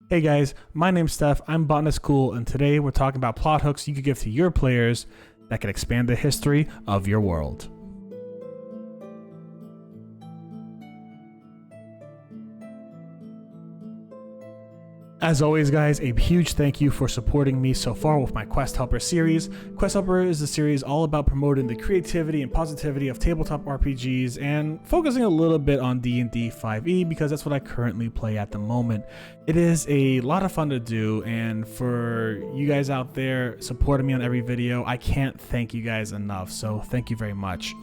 Hey guys, my name's Steph, I'm Botanist Cool, and today we're talking about plot hooks you could give to your players that can expand the history of your world. As always guys, a huge thank you for supporting me so far with my Quest Helper series. Quest Helper is a series all about promoting the creativity and positivity of tabletop RPGs and focusing a little bit on D&D 5e because that's what I currently play at the moment. It is a lot of fun to do, and for you guys out there supporting me on every video, I can't thank you guys enough, so thank you very much.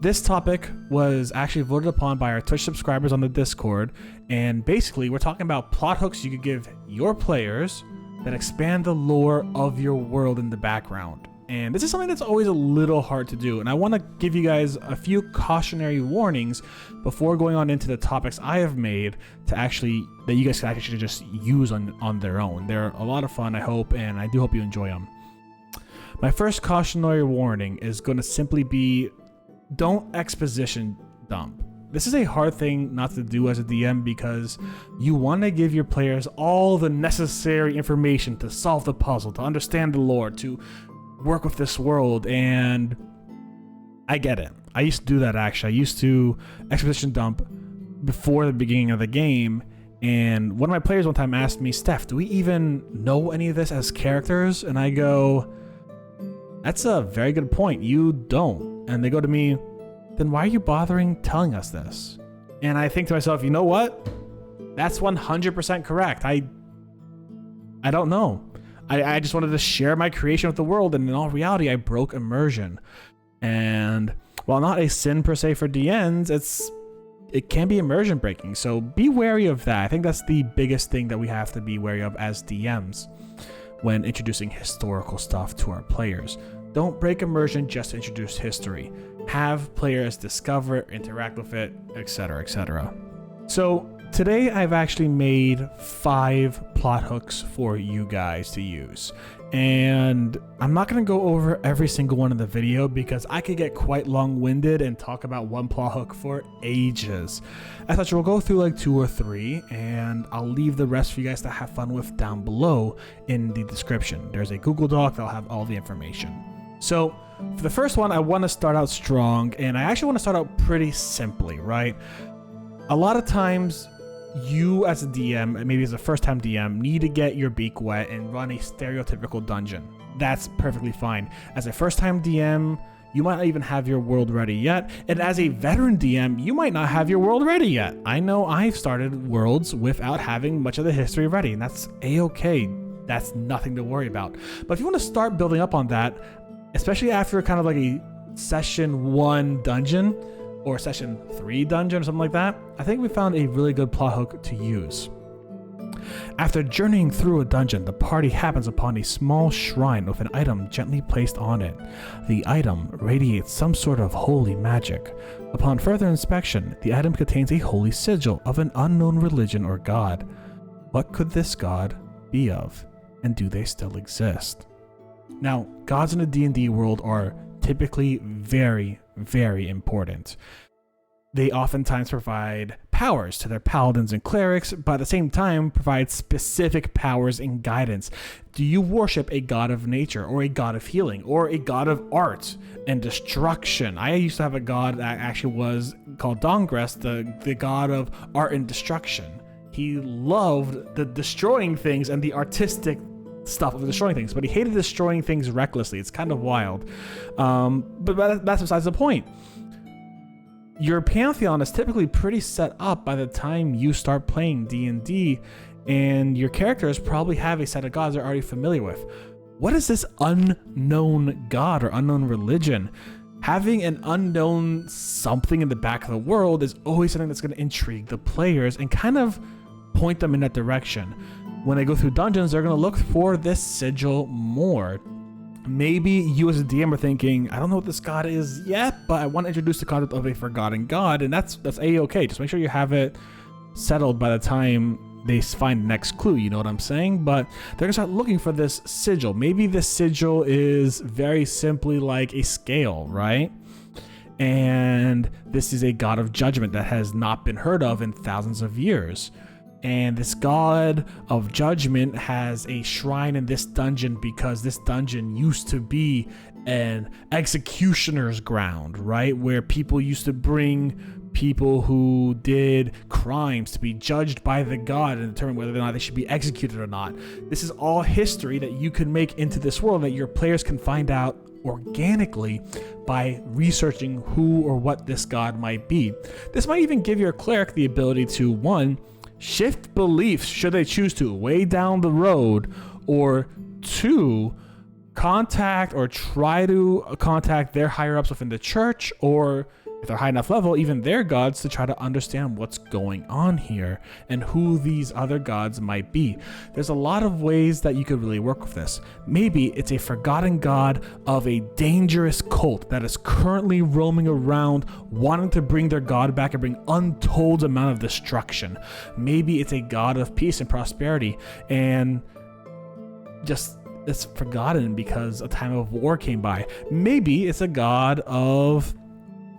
This topic was actually voted upon by our Twitch subscribers on the Discord, and basically we're talking about plot hooks you could give your players that expand the lore of your world in the background. And this is something that's always a little hard to do, and I want to give you guys a few cautionary warnings before going on into the topics I have made that you guys can actually just use on their own. They're a lot of fun, I hope, and I do hope you enjoy them. My first cautionary warning is going to simply be: don't exposition dump. This is a hard thing not to do as a DM because you want to give your players all the necessary information to solve the puzzle, to understand the lore, to work with this world, and I get it. I used to do that actually. I used to exposition dump before the beginning of the game, and one of my players one time asked me, "Steph, do we even know any of this as characters?" And I go, "That's a very good point. You don't." And they go to me, "Then why are you bothering telling us this?" And I think to myself, you know what? That's 100% correct. I don't know. I just wanted to share my creation with the world, and in all reality, I broke immersion. And while not a sin per se for DNs, it can be immersion breaking. So be wary of that. I think that's the biggest thing that we have to be wary of as DMs when introducing historical stuff to our players. Don't break immersion just to introduce history. Have players discover it, interact with it, etc., etc. So today I've actually made 5 plot hooks for you guys to use. And I'm not going to go over every single one in the video because I could get quite long-winded and talk about one plot hook for ages. As such, we'll go through like 2 or 3, and I'll leave the rest for you guys to have fun with down below in the description. There's a Google Doc that'll have all the information. So for the first one, I want to start out strong, and I actually want to start out pretty simply, right? A lot of times you as a DM, maybe as a first-time DM, need to get your beak wet and run a stereotypical dungeon. That's perfectly fine. As a first-time DM, you might not even have your world ready yet, and as a veteran DM, you might not have your world ready yet. I know I've started worlds without having much of the history ready, and that's a-okay. That's nothing to worry about. But if you want to start building up on that, especially after kind of like a session 1 dungeon or session 3 dungeon or something like that, I think we found a really good plot hook to use. After journeying through a dungeon, the party happens upon a small shrine with an item gently placed on it. The item radiates some sort of holy magic. Upon further inspection, the item contains a holy sigil of an unknown religion or god. What could this god be of, and do they still exist? Now, gods in the D&D world are typically very, very important. They oftentimes provide powers to their paladins and clerics, but at the same time provide specific powers and guidance. Do you worship a god of nature, or a god of healing, or a god of art and destruction? I used to have a god that actually was called Dongres, the god of art and destruction. He loved the destroying things and the artistic stuff of destroying things, but he hated destroying things recklessly. It's kind of wild, but that's besides the point. Your pantheon is typically pretty set up by the time you start playing D&D, and your characters probably have a set of gods they're already familiar with. What is this unknown god or unknown religion? Having an unknown something in the back of the world is always something that's going to intrigue the players and kind of point them in that direction. When they go through dungeons, they're going to look for this sigil more. Maybe you as a DM are thinking, I don't know what this god is yet, but I want to introduce the concept of a forgotten god, and that's a-okay. Just make sure you have it settled by the time they find the next clue, you know what I'm saying? But they're going to start looking for this sigil. Maybe this sigil is very simply like a scale, right? And this is a god of judgment that has not been heard of in thousands of years. And this god of judgment has a shrine in this dungeon because this dungeon used to be an executioner's ground, right? Where people used to bring people who did crimes to be judged by the god and determine whether or not they should be executed or not. This is all history that you can make into this world that your players can find out organically by researching who or what this god might be. This might even give your cleric the ability to, one, shift beliefs should they choose to way down the road, or two, contact or try to contact their higher ups within the church, or if they're high enough level, even their gods, to try to understand what's going on here and who these other gods might be. There's a lot of ways that you could really work with this. Maybe it's a forgotten god of a dangerous cult that is currently roaming around wanting to bring their god back and bring untold amount of destruction. Maybe it's a god of peace and prosperity and just it's forgotten because a time of war came by. Maybe it's a god of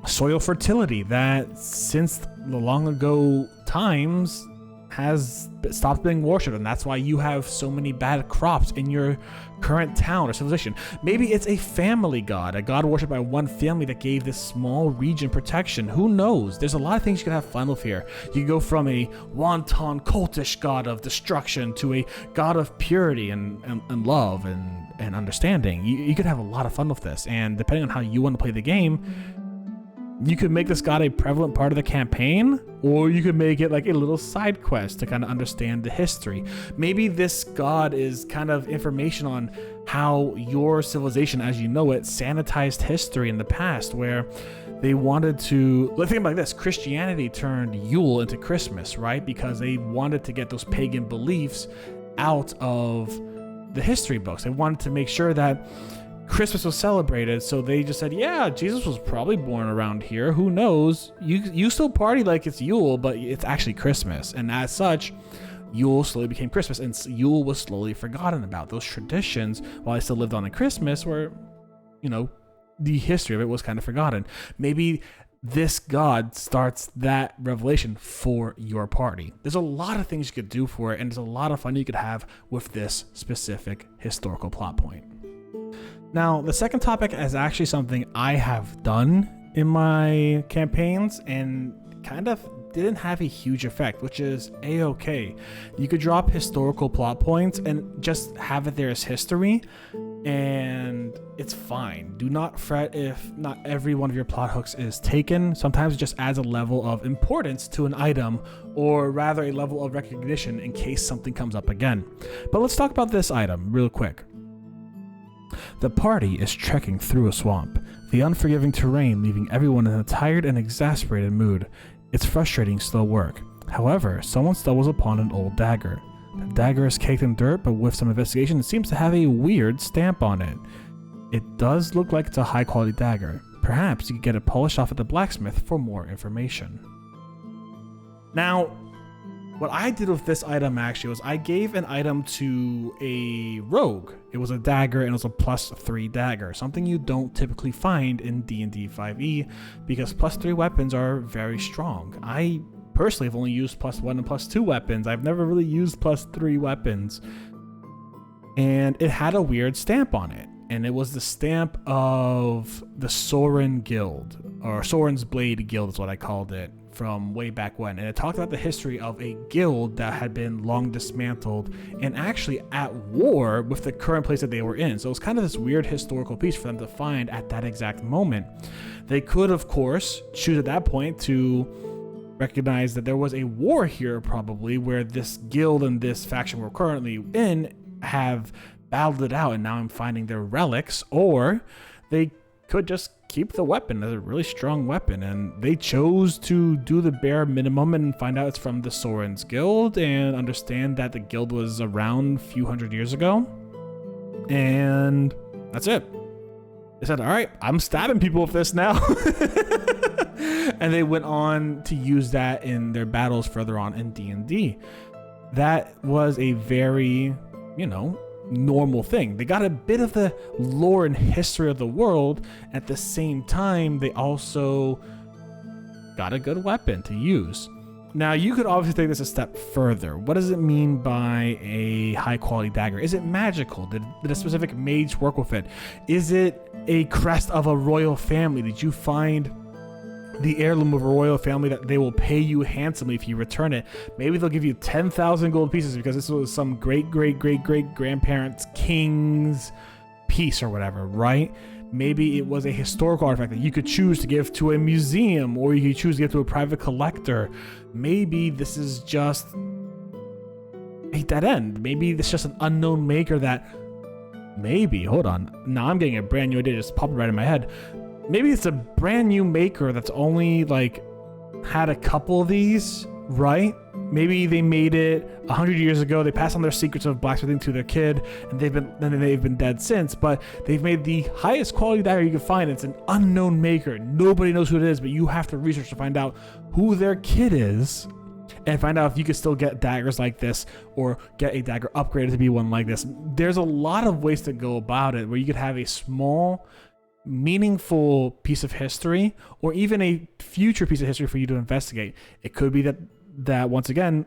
soil fertility that since the long ago times has stopped being worshipped, and that's why you have so many bad crops in your current town or civilization. Maybe it's a family god, a god worshipped by one family that gave this small region protection. Who knows? There's a lot of things you can have fun with here. You can go from a wanton cultish god of destruction to a god of purity and love and understanding. You could have a lot of fun with this, and depending on how you want to play the game, you could make this god a prevalent part of the campaign, or you could make it like a little side quest to kind of understand the history. Maybe this god is kind of information on how your civilization as you know it sanitized history in the past, where they wanted to, let's think about this, Christianity turned Yule into Christmas, right? Because they wanted to get those pagan beliefs out of the history books. They wanted to make sure that Christmas was celebrated, so they just said, yeah, Jesus was probably born around here. Who knows? You still party like it's Yule, but it's actually Christmas. And as such, Yule slowly became Christmas, and Yule was slowly forgotten about. Those traditions, while they still lived on at Christmas, were, you know, the history of it was kind of forgotten. Maybe this god starts that revelation for your party. There's a lot of things you could do for it, and there's a lot of fun you could have with this specific historical plot point. Now, the second topic is actually something I have done in my campaigns and kind of didn't have a huge effect, which is a-okay. You could drop historical plot points and just have it there as history, and it's fine. Do not fret if not every one of your plot hooks is taken. Sometimes it just adds a level of importance to an item, or rather a level of recognition in case something comes up again. But let's talk about this item real quick. The party is trekking through a swamp, the unforgiving terrain leaving everyone in a tired and exasperated mood. It's frustrating slow work. However, someone stumbles upon an old dagger. The dagger is caked in dirt, but with some investigation, it seems to have a weird stamp on it. It does look like it's a high-quality dagger. Perhaps you could get it polished off at the blacksmith for more information. Now, what I did with this item actually was I gave an item to a rogue. It was a dagger and it was a +3 dagger, something you don't typically find in D&D 5e because +3 weapons are very strong. I personally have only used +1 and +2 weapons. I've never really used +3 weapons. And it had a weird stamp on it. And it was the stamp of the Soren Guild, or Soren's Blade Guild is what I called it, from way back when. And it talked about the history of a guild that had been long dismantled and actually at war with the current place that they were in. So it was kind of this weird historical piece for them to find at that exact moment. They could, of course, choose at that point to recognize that there was a war here probably where this guild and this faction we're currently in have battled it out and now I'm finding their relics, or they could just keep the weapon as a really strong weapon, and they chose to do the bare minimum and find out it's from the Soren's Guild and understand that the guild was around a few hundred years ago, and that's it. They said, all right, I'm stabbing people with this now. And they went on to use that in their battles further on in D&D. That was a very, normal thing. They got a bit of the lore and history of the world. At the same time, they also got a good weapon to use. Now, you could obviously take this a step further. What does it mean by a high-quality dagger? Is it magical? Did a specific mage work with it? Is it a crest of a royal family? Did you find the heirloom of a royal family that they will pay you handsomely if you return it? Maybe they'll give you 10,000 gold pieces because this was some great-great-great-great-grandparents' king's piece or whatever, right? Maybe it was a historical artifact that you could choose to give to a museum, or you could choose to give to a private collector. Maybe this is just a dead end. Maybe it's just an unknown maker that hold on. Now I'm getting a brand new idea just popping right in my head. Maybe it's a brand new maker that's only like had a couple of these, right? Maybe they made it 100 years ago. They passed on their secrets of blacksmithing to their kid, and they've been dead since. But they've made the highest quality dagger you can find. It's an unknown maker. Nobody knows who it is, but you have to research to find out who their kid is, and find out if you can still get daggers like this, or get a dagger upgraded to be one like this. There's a lot of ways to go about it, where you could have a small, meaningful piece of history, or even a future piece of history for you to investigate. It could be that once again,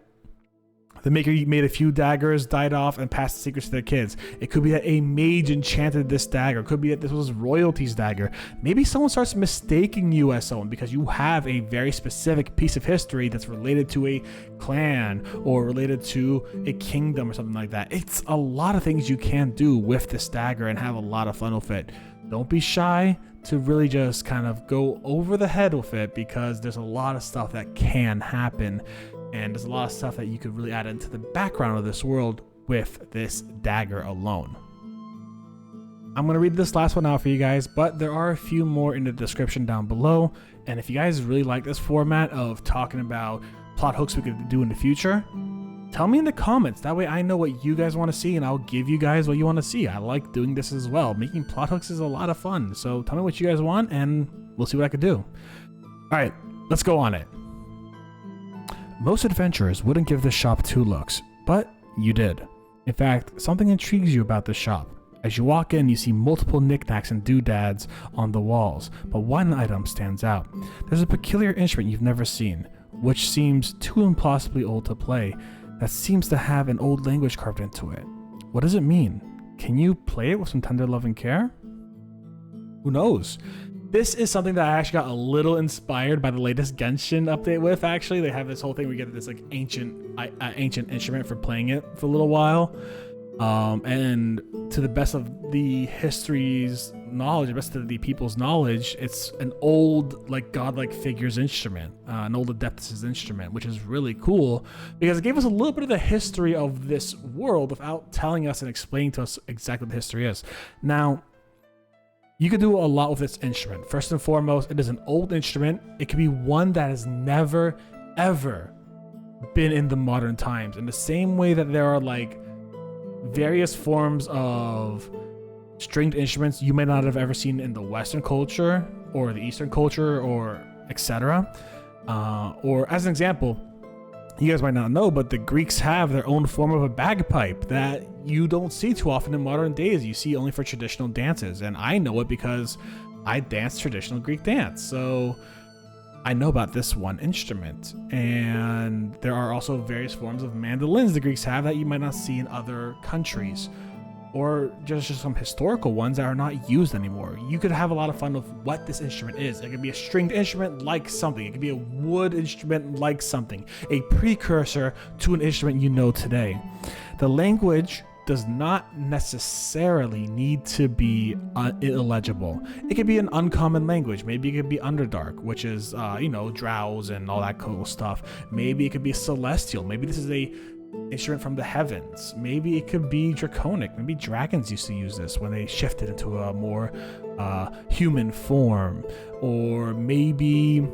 the maker made a few daggers, died off, and passed the secrets to their kids. It could be that a mage enchanted this dagger. It could be that this was royalty's dagger. Maybe someone starts mistaking you as someone because you have a very specific piece of history that's related to a clan or related to a kingdom or something like that. It's a lot of things you can do with this dagger and have a lot of fun with it. Don't be shy to really just kind of go over the head with it, because there's a lot of stuff that can happen, and there's a lot of stuff that you could really add into the background of this world with this dagger alone. I'm going to read this last one out for you guys, but there are a few more in the description down below, and if you guys really like this format of talking about plot hooks we could do in the future, tell me in the comments. That way I know what you guys want to see, and I'll give you guys what you want to see. I like doing this as well. Making plot hooks is a lot of fun. So tell me what you guys want, and we'll see what I can do. All right, let's go on it. Most adventurers wouldn't give this shop 2 looks, but you did. In fact, something intrigues you about this shop. As you walk in, you see multiple knickknacks and doodads on the walls, but one item stands out. There's a peculiar instrument you've never seen, which seems too impossibly old to play, that seems to have an old language carved into it. What does it mean? Can you play it with some tender love and care? Who knows? This is something that I actually got a little inspired by the latest Genshin update with, actually. They have this whole thing where you get this like ancient instrument for playing it for a little while. And to the best of the history's knowledge, the best of the people's knowledge, it's an old, like, godlike figure's instrument, an old adeptus' instrument, which is really cool because it gave us a little bit of the history of this world without telling us and explaining to us exactly what the history is. Now, you could do a lot with this instrument. First and foremost, it is an old instrument. It could be one that has never, ever been in the modern times. In the same way that there are, like, various forms of stringed instruments you may not have ever seen in the Western culture or the Eastern culture, or etc. Or as an example, you guys might not know, but the Greeks have their own form of a bagpipe that you don't see too often in modern days. You see only for traditional dances, and I know it because I dance traditional Greek dance, so I know about this one instrument. And there are also various forms of mandolins the Greeks have that you might not see in other countries, or just some historical ones that are not used anymore. You could have a lot of fun with what this instrument is. It could be a stringed instrument like something. It could be a wood instrument like something, a precursor to an instrument you know today. The language does not necessarily need to be illegible. It could be an uncommon language. Maybe it could be Underdark, which is, drows and all that cool stuff. Maybe it could be celestial. Maybe this is a instrument from the heavens. Maybe it could be draconic. Maybe dragons used to use this when they shifted into a more human form. Or maybe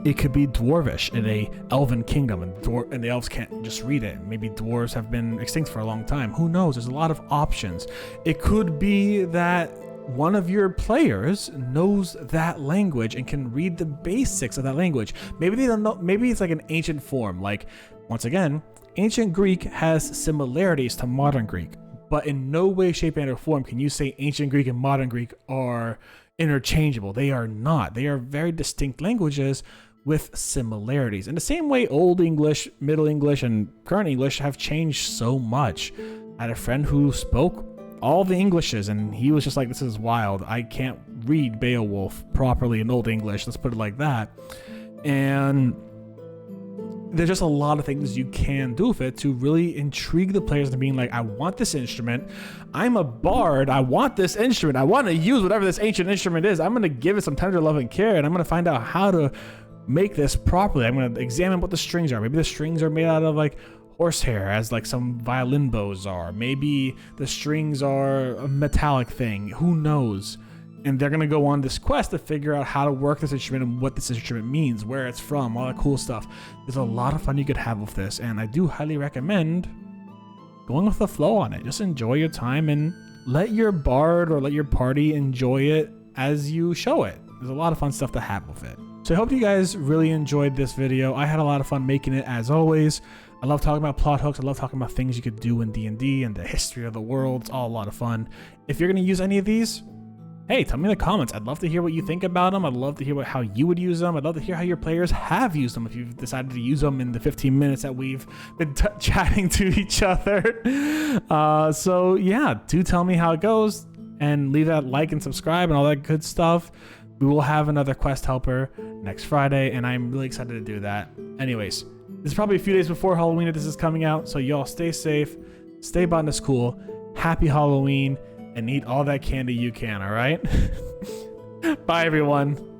it could be dwarvish in a elven kingdom, and the elves can't just read it. Maybe dwarves have been extinct for a long time. Who knows? There's a lot of options. It could be that one of your players knows that language and can read the basics of that language. Maybe they don't know. Maybe it's like an ancient form. Like, once again, ancient Greek has similarities to modern Greek, but in no way, shape, and or form can you say ancient Greek and modern Greek are interchangeable. They are not. They are very distinct languages with similarities. In the same way Old English, Middle English, and current English have changed so much. I had a friend who spoke all the Englishes, and he was just like, this is wild. I can't read Beowulf properly in Old English, let's put it like that. And there's just a lot of things you can do with it to really intrigue the players into being like, I want this instrument. I'm a bard. I want this instrument. I want to use whatever this ancient instrument is. I'm going to give it some tender love and care, and I'm going to find out how to make this properly. I'm going to examine what the strings are. Maybe the strings are made out of like horsehair, as like some violin bows are. Maybe the strings are a metallic thing. Who knows? And they're going to go on this quest to figure out how to work this instrument and what this instrument means, where it's from, all that cool stuff. There's a lot of fun you could have with this, and I do highly recommend going with the flow on it. Just enjoy your time and let your bard or let your party enjoy it as you show it. There's a lot of fun stuff to have with it. So I hope you guys really enjoyed this video. I had a lot of fun making it, as always. I love talking about plot hooks. I love talking about things you could do in D&D and the history of the world. It's all a lot of fun. If you're going to use any of these, hey, tell me in the comments. I'd love to hear what you think about them. I'd love to hear how you would use them. I'd love to hear how your players have used them, if you've decided to use them in the 15 minutes that we've been chatting to each other. So yeah, do tell me how it goes, and leave that like and subscribe and all that good stuff. We will have another quest helper next Friday, and I'm really excited to do that. Anyways, this is probably a few days before Halloween that this is coming out, so y'all stay safe, stay Botanist Cool, happy Halloween, and eat all that candy you can, all right? Bye, everyone.